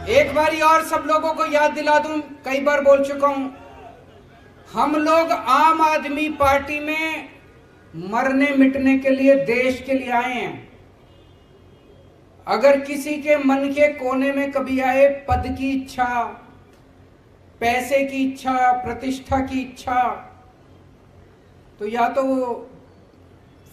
एक बारी और सब लोगों को याद दिला दूं, कई बार बोल चुका हूं, हम लोग आम आदमी पार्टी में मरने मिटने के लिए, देश के लिए आए हैं। अगर किसी के मन के कोने में कभी आए पद की इच्छा, पैसे की इच्छा, प्रतिष्ठा की इच्छा, तो या तो वो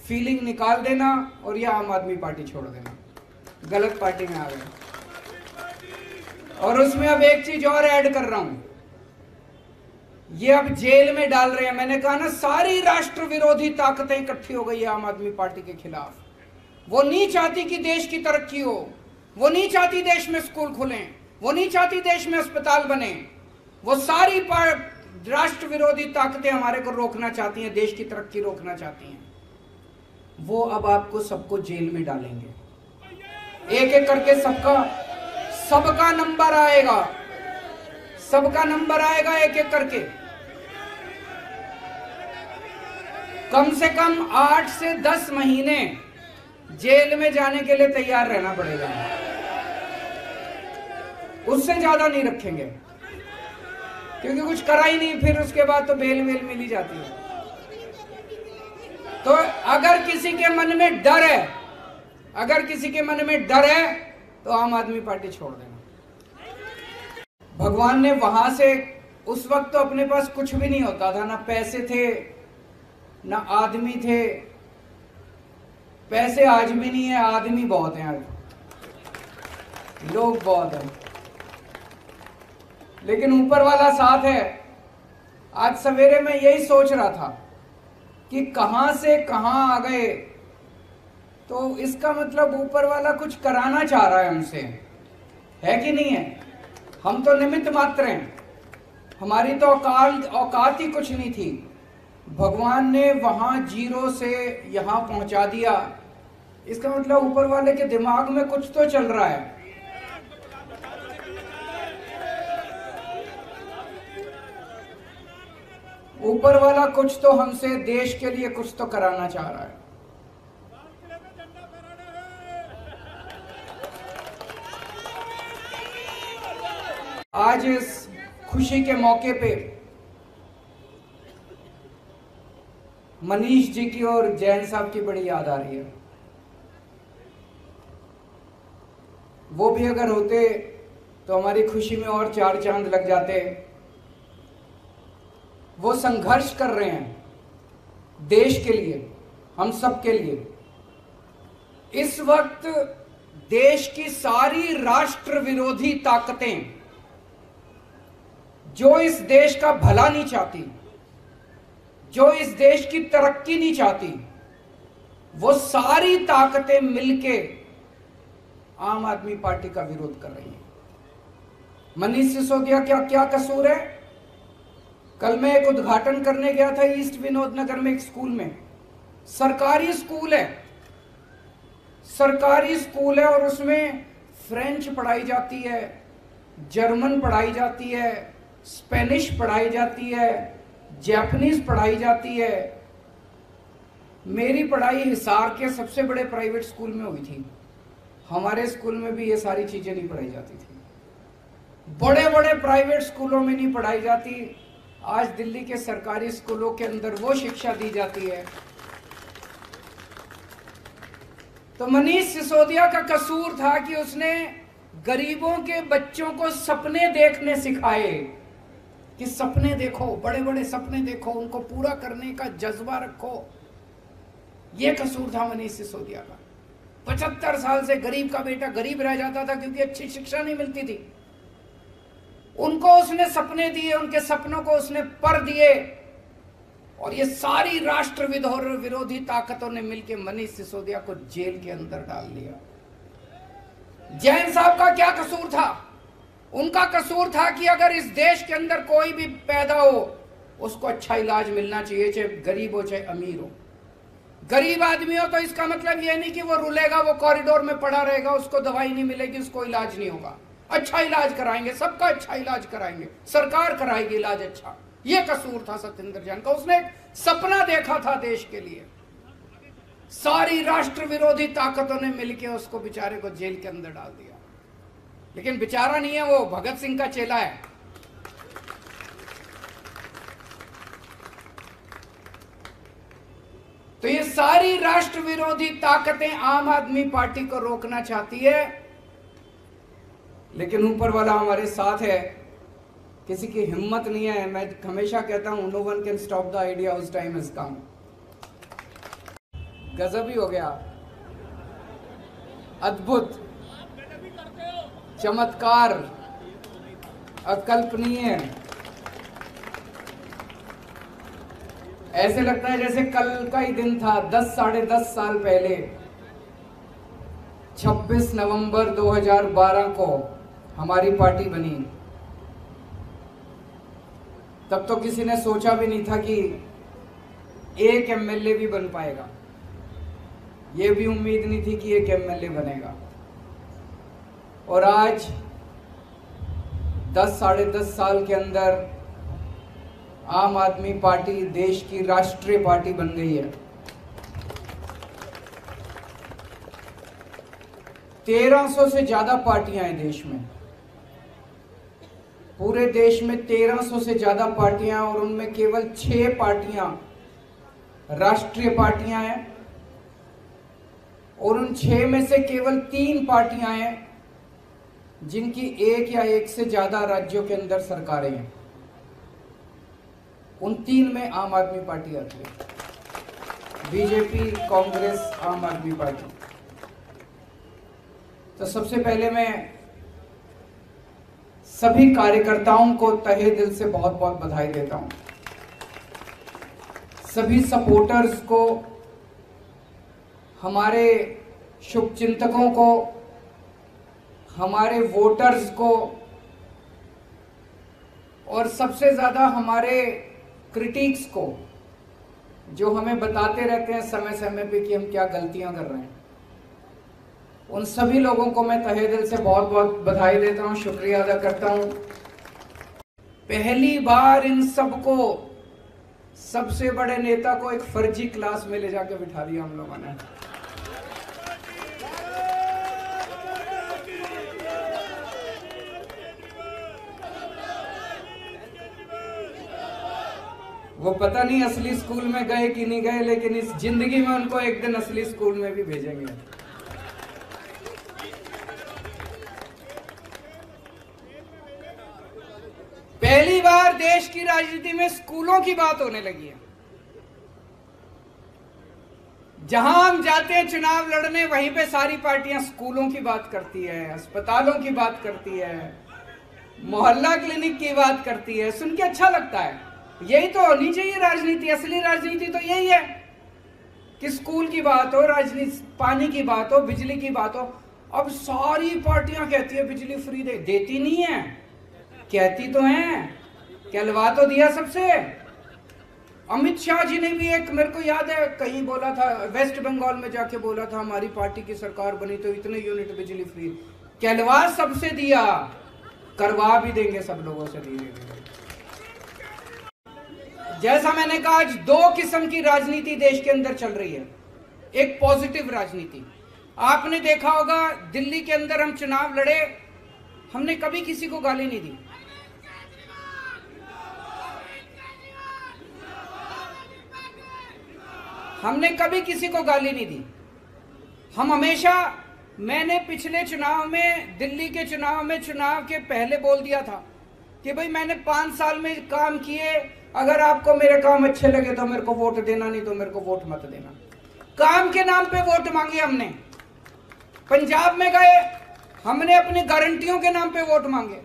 फीलिंग निकाल देना और या आम आदमी पार्टी छोड़ देना। गलत पार्टी में आ गए। और उसमें अब एक चीज और ऐड कर रहा हूं, ये अब जेल में डाल रहे हैं। मैंने कहा ना, सारी राष्ट्र विरोधी ताकतें इकट्ठी हो गई है आम आदमी पार्टी के खिलाफ। वो नहीं चाहती कि देश की तरक्की हो, वो नहीं चाहती देश में स्कूल खुलें, वो नहीं चाहती देश में अस्पताल बने। वो सारी राष्ट्र विरोधी ताकतें हमारे को रोकना चाहती हैं, देश की तरक्की रोकना चाहती हैं। वो अब आपको सबको जेल में डालेंगे, एक एक करके सबका नंबर आएगा, सबका नंबर आएगा एक एक करके। कम से कम 8 से 10 महीने जेल में जाने के लिए तैयार रहना पड़ेगा, उससे ज्यादा नहीं रखेंगे, क्योंकि कुछ करा ही नहीं, फिर उसके बाद तो बेल वेल मिल ही जाती है। तो अगर किसी के मन में डर है, अगर किसी के मन में डर है, तो आम आदमी पार्टी छोड़ देना। भगवान ने वहां से, उस वक्त तो अपने पास कुछ भी नहीं होता था, ना पैसे थे ना आदमी थे। पैसे आज भी नहीं है, आदमी बहुत हैं, आज लोग बहुत हैं, लेकिन ऊपर वाला साथ है। आज सवेरे मैं यही सोच रहा था कि कहां से कहां आ गए, तो इसका मतलब ऊपर वाला कुछ कराना चाह रहा है हमसे, है कि नहीं है? हम तो निमित्त मात्र हैं, हमारी तो औकात ही कुछ नहीं थी। भगवान ने वहां जीरो से यहां पहुंचा दिया। इसका मतलब ऊपर वाले के दिमाग में कुछ तो चल रहा है। ऊपर वाला कुछ तो हमसे, देश के लिए कुछ तो कराना चाह रहा है। आज इस खुशी के मौके पे मनीष जी की और जैन साहब की बड़ी याद आ रही है। वो भी अगर होते तो हमारी खुशी में और 4 चांद लग जाते। वो संघर्ष कर रहे हैं देश के लिए, हम सब के लिए। इस वक्त देश की सारी राष्ट्र विरोधी ताकतें, जो इस देश का भला नहीं चाहती, जो इस देश की तरक्की नहीं चाहती, वो सारी ताकतें मिलके आम आदमी पार्टी का विरोध कर रही हैं। मनीष सिसोदिया क्या क्या कसूर है? कल मैं एक उद्घाटन करने गया था ईस्ट विनोद नगर में, एक स्कूल में। सरकारी स्कूल है, सरकारी स्कूल है, और उसमें फ्रेंच पढ़ाई जाती है, जर्मन पढ़ाई जाती है, स्पेनिश पढ़ाई जाती है, जापानीज पढ़ाई जाती है। मेरी पढ़ाई हिसार के सबसे बड़े प्राइवेट स्कूल में हुई थी। हमारे स्कूल में भी ये सारी चीजें नहीं पढ़ाई जाती थी, बड़े बड़े प्राइवेट स्कूलों में नहीं पढ़ाई जाती। आज दिल्ली के सरकारी स्कूलों के अंदर वो शिक्षा दी जाती है। तो मनीष सिसोदिया का कसूर था कि उसने गरीबों के बच्चों को सपने देखने सिखाए, कि सपने देखो, बड़े बड़े सपने देखो, उनको पूरा करने का जज्बा रखो। यह कसूर था मनीष सिसोदिया का। 75 साल से गरीब का बेटा गरीब रह जाता था क्योंकि अच्छी शिक्षा नहीं मिलती थी। उनको उसने सपने दिए, उनके सपनों को उसने पर दिए, और ये सारी राष्ट्र विरोधी ताकतों ने मिलकर मनीष सिसोदिया को जेल के अंदर डाल दिया। जैन साहब का क्या कसूर था? उनका कसूर था कि अगर इस देश के अंदर कोई भी पैदा हो, उसको अच्छा इलाज मिलना चाहिए, चाहे गरीब हो चाहे अमीर हो। गरीब आदमी हो तो इसका मतलब यह नहीं कि वो रुलेगा, वो कॉरिडोर में पड़ा रहेगा, उसको दवाई नहीं मिलेगी, उसको इलाज नहीं होगा। अच्छा इलाज कराएंगे, सबका अच्छा इलाज कराएंगे, सरकार कराएगी इलाज अच्छा। यह कसूर था सत्येंद्र जैन का। उसने एक सपना देखा था देश के लिए। सारी राष्ट्र विरोधी ताकतों ने मिलकर उसको बेचारे को जेल के अंदर डाल दिया। लेकिन बेचारा नहीं है, वो भगत सिंह का चेला है। तो ये सारी राष्ट्र विरोधी ताकतें आम आदमी पार्टी को रोकना चाहती है, लेकिन ऊपर वाला हमारे साथ है, किसी की हिम्मत नहीं है। मैं हमेशा कहता हूं, no one can stop the idea उस टाइम इज कम। गजब ही हो गया, अद्भुत, चमत्कार, अकल्पनीय। ऐसे लगता है जैसे कल का ही दिन था। 10-10.5 साल पहले 26 नवंबर 2012 को हमारी पार्टी बनी। तब तो किसी ने सोचा भी नहीं था कि एक एमएलए भी बन पाएगा। ये भी उम्मीद नहीं थी कि एक एमएलए बनेगा। और आज 10-10.5 साल के अंदर आम आदमी पार्टी देश की राष्ट्रीय पार्टी बन गई है। 1300 से ज्यादा पार्टियां हैं देश में, पूरे देश में 1300 से ज्यादा पार्टियां, और उनमें केवल 6 पार्टियां राष्ट्रीय पार्टियां हैं, और उन 6 में से केवल 3 पार्टियां हैं जिनकी एक या एक से ज्यादा राज्यों के अंदर सरकारें हैं। उन 3 में आम आदमी पार्टी आती है, बीजेपी, कांग्रेस, आम आदमी पार्टी। तो सबसे पहले मैं सभी कार्यकर्ताओं को तहे दिल से बहुत बहुत बधाई देता हूं। सभी सपोर्टर्स को, हमारे शुभचिंतकों को, हमारे वोटर्स को, और सबसे ज्यादा हमारे क्रिटिक्स को, जो हमें बताते रहते हैं समय समय पे कि हम क्या गलतियां कर रहे हैं। उन सभी लोगों को मैं तहे दिल से बहुत बहुत बधाई देता हूं, शुक्रिया अदा करता हूं। पहली बार इन सबको, सबसे बड़े नेता को एक फर्जी क्लास में ले जाके बिठा दिया हम लोगों ने। वो पता नहीं असली स्कूल में गए कि नहीं गए, लेकिन इस जिंदगी में उनको एक दिन असली स्कूल में भी भेजेंगे। पहली बार देश की राजनीति में स्कूलों की बात होने लगी है। जहां हम जाते हैं चुनाव लड़ने, वहीं पे सारी पार्टियां स्कूलों की बात करती है, अस्पतालों की बात करती है, मोहल्ला क्लिनिक की बात करती है। सुन के अच्छा लगता है। यही तो होनी चाहिए राजनीति। असली राजनीति तो यही है कि स्कूल की बात हो, राजनीति, पानी की बात हो, बिजली की बात हो। अब सारी पार्टियां कहती है बिजली फ्री देती नहीं है, कहती तो हैं, कहलवा तो दिया सबसे। अमित शाह जी ने भी एक, मेरे को याद है कहीं बोला था, वेस्ट बंगाल में जाके बोला था हमारी पार्टी की सरकार बनी तो इतने यूनिट बिजली फ्री। कहलवा सबसे दिया, करवा भी देंगे सब लोगों से धीरे धीरे। जैसा मैंने कहा, आज 2 किस्म की राजनीति देश के अंदर चल रही है। एक पॉजिटिव राजनीति। आपने देखा होगा दिल्ली के अंदर हम चुनाव लड़े, हमने कभी किसी को गाली नहीं दी। हमने कभी किसी को गाली नहीं दी। हम हमेशा, मैंने पिछले चुनाव में, दिल्ली के चुनाव में, चुनाव के पहले बोल दिया था कि भाई मैंने 5 साल में काम किए, अगर आपको मेरे काम अच्छे लगे तो मेरे को वोट देना, नहीं तो मेरे को वोट मत देना। काम के नाम पे वोट मांगे हमने। पंजाब में गए, हमने अपनी गारंटियों के नाम पे वोट मांगे।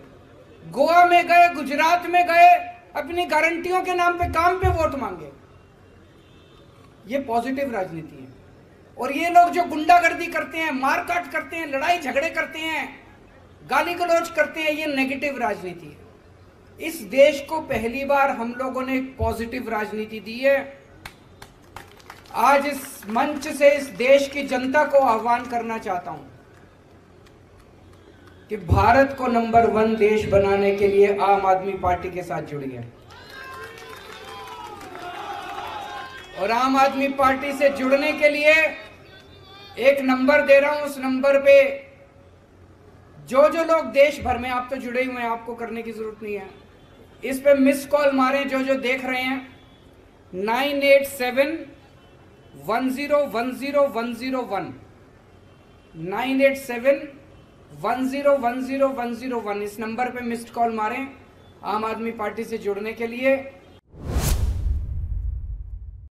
गोवा में गए, गुजरात में गए, अपनी गारंटियों के नाम पे, काम पे वोट मांगे। ये पॉजिटिव राजनीति है। और ये लोग जो गुंडागर्दी करते हैं, मारकाट करते हैं, लड़ाई झगड़े करते हैं, गाली गलौज करते हैं, ये नेगेटिव राजनीति है। इस देश को पहली बार हम लोगों ने एक पॉजिटिव राजनीति दी है। आज इस मंच से इस देश की जनता को आह्वान करना चाहता हूं कि भारत को नंबर 1 देश बनाने के लिए आम आदमी पार्टी के साथ जुड़िए। और आम आदमी पार्टी से जुड़ने के लिए एक नंबर दे रहा हूं, उस नंबर पे जो जो लोग देश भर में, आप तो जुड़े हुए हैं, आपको करने की जरूरत नहीं है, इस पे मिस कॉल मारें जो जो देख रहे हैं। 9871010101 9871010101 इस नंबर पे मिस्ड कॉल मारें आम आदमी पार्टी से जुड़ने के लिए।